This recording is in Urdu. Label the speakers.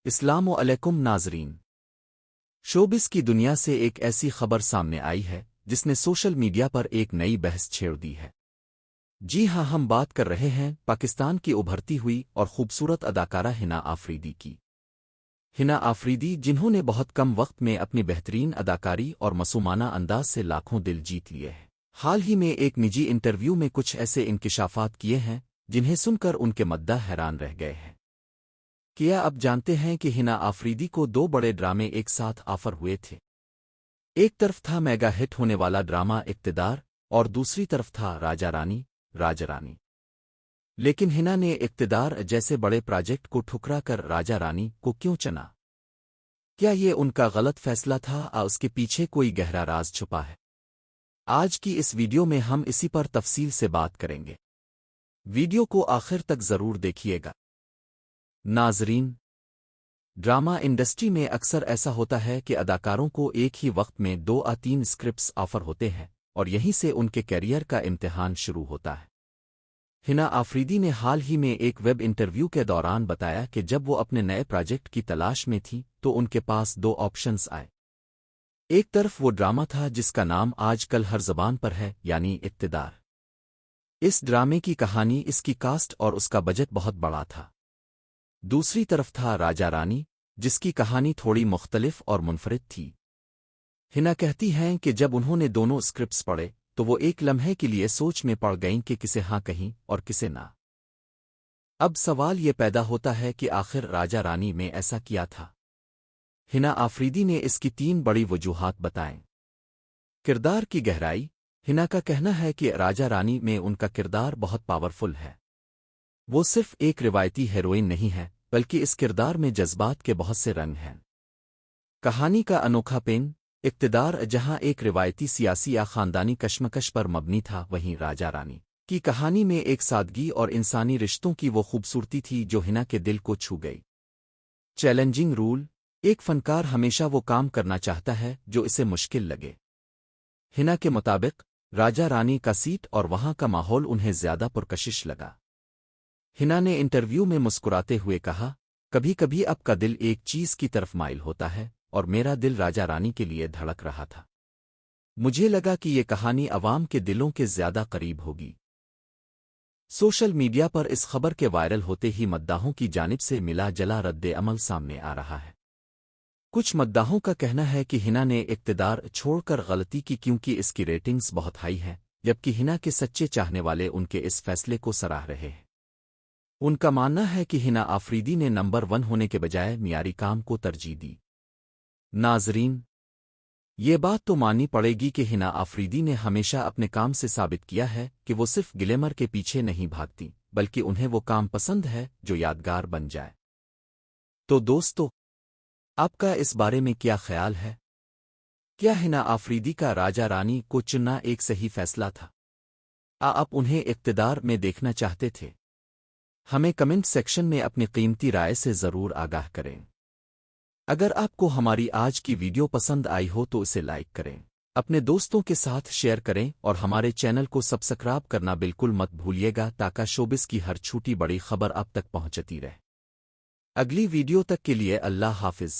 Speaker 1: السلام علیکم ناظرین، شوبز کی دنیا سے ایک ایسی خبر سامنے آئی ہے جس نے سوشل میڈیا پر ایک نئی بحث چھیڑ دی ہے۔ جی ہاں، ہم بات کر رہے ہیں پاکستان کی ابھرتی ہوئی اور خوبصورت اداکارہ ہنا آفریدی کی۔ ہنا آفریدی، جنہوں نے بہت کم وقت میں اپنی بہترین اداکاری اور معصومانہ انداز سے لاکھوں دل جیت لیے ہیں، حال ہی میں ایک نجی انٹرویو میں کچھ ایسے انکشافات کیے ہیں جنہیں سن کر ان کے مداح حیران رہ گئے ہیں۔ کیا اب جانتے ہیں کہ ہنا آفریدی کو دو بڑے ڈرامے ایک ساتھ آفر ہوئے تھے؟ ایک طرف تھا میگا ہٹ ہونے والا ڈرامہ اقتدار اور دوسری طرف تھا راجہ رانی۔ لیکن ہنا نے اقتدار جیسے بڑے پروجیکٹ کو ٹھکرا کر راجہ رانی کو کیوں چنا؟ کیا یہ ان کا غلط فیصلہ تھا یا اس کے پیچھے کوئی گہرا راز چھپا ہے؟ آج کی اس ویڈیو میں ہم اسی پر تفصیل سے بات کریں گے۔ ویڈیو کو آخر تک ضرور دیکھیے گا۔ ناظرین، ڈرامہ انڈسٹری میں اکثر ایسا ہوتا ہے کہ اداکاروں کو ایک ہی وقت میں 2 یا 3 اسکرپٹس آفر ہوتے ہیں اور یہیں سے ان کے کیریئر کا امتحان شروع ہوتا ہے۔ ہنا آفریدی نے حال ہی میں ایک ویب انٹرویو کے دوران بتایا کہ جب وہ اپنے نئے پروجیکٹ کی تلاش میں تھی تو ان کے پاس 2 آپشنز آئے۔ ایک طرف وہ ڈرامہ تھا جس کا نام آج کل ہر زبان پر ہے، یعنی اقتدار۔ اس ڈرامے کی کہانی، اس کی کاسٹ اور اس کا بجٹ بہت بڑا تھا۔ دوسری طرف تھا راجہ رانی، جس کی کہانی تھوڑی مختلف اور منفرد تھی۔ ہنا کہتی ہیں کہ جب انہوں نے دونوں اسکرپٹس پڑھے تو وہ ایک لمحے کے لیے سوچ میں پڑ گئیں کہ کسے ہاں کہیں اور کسے نہ۔ اب سوال یہ پیدا ہوتا ہے کہ آخر راجہ رانی میں ایسا کیا تھا؟ ہنا آفریدی نے اس کی 3 بڑی وجوہات بتائیں۔ کردار کی گہرائی۔ ہنا کا کہنا ہے کہ راجہ رانی میں ان کا کردار بہت پاورفل ہے۔ وہ صرف ایک روایتی ہیروئن نہیں ہے، بلکہ اس کردار میں جذبات کے بہت سے رنگ ہیں۔ کہانی کا انوکھا پین۔ اقتدار جہاں ایک روایتی سیاسی یا خاندانی کشمکش پر مبنی تھا، وہیں راجہ رانی کی کہانی میں ایک سادگی اور انسانی رشتوں کی وہ خوبصورتی تھی جو ہنا کے دل کو چھو گئی۔ Challenging role. ایک فنکار ہمیشہ وہ کام کرنا چاہتا ہے جو اسے مشکل لگے۔ ہنا کے مطابق راجہ رانی کا سیٹ اور وہاں کا ماحول انہیں زیادہ پرکشش لگا۔ ہنا نے انٹرویو میں مسکراتے ہوئے کہا، کبھی کبھی اب کا دل ایک چیز کی طرف مائل ہوتا ہے اور میرا دل راجہ رانی کے لیے دھڑک رہا تھا۔ مجھے لگا کہ یہ کہانی عوام کے دلوں کے زیادہ قریب ہوگی۔ سوشل میڈیا پر اس خبر کے وائرل ہوتے ہی مداحوں کی جانب سے ملا جلا رد عمل سامنے آ رہا ہے۔ کچھ مداحوں کا کہنا ہے کہ ہنا نے اقتدار چھوڑ کر غلطی کی کیونکہ اس کی ریٹنگز بہت ہائی ہیں، جبکہ ہنا کے سچے چاہنے والے ان کے اس فیصلے کو سراہ رہے ہیں۔ ان کا ماننا ہے کہ ہنا آفریدی نے نمبر 1 ہونے کے بجائے معیاری کام کو ترجیح دی۔ ناظرین، یہ بات تو ماننی پڑے گی کہ ہنا آفریدی نے ہمیشہ اپنے کام سے ثابت کیا ہے کہ وہ صرف گلیمر کے پیچھے نہیں بھاگتی، بلکہ انہیں وہ کام پسند ہے جو یادگار بن جائے۔ تو دوستو، آپ کا اس بارے میں کیا خیال ہے؟ کیا ہنا آفریدی کا راجہ رانی کو چننا ایک صحیح فیصلہ تھا؟ آپ انہیں اقتدار میں دیکھنا چاہتے تھے؟ ہمیں کمنٹ سیکشن میں اپنی قیمتی رائے سے ضرور آگاہ کریں۔ اگر آپ کو ہماری آج کی ویڈیو پسند آئی ہو تو اسے لائک کریں، اپنے دوستوں کے ساتھ شیئر کریں اور ہمارے چینل کو سبسکرائب کرنا بالکل مت بھولیے گا تاکہ شوبز کی ہر چھوٹی بڑی خبر آپ تک پہنچتی رہے۔ اگلی ویڈیو تک کے لیے اللہ حافظ۔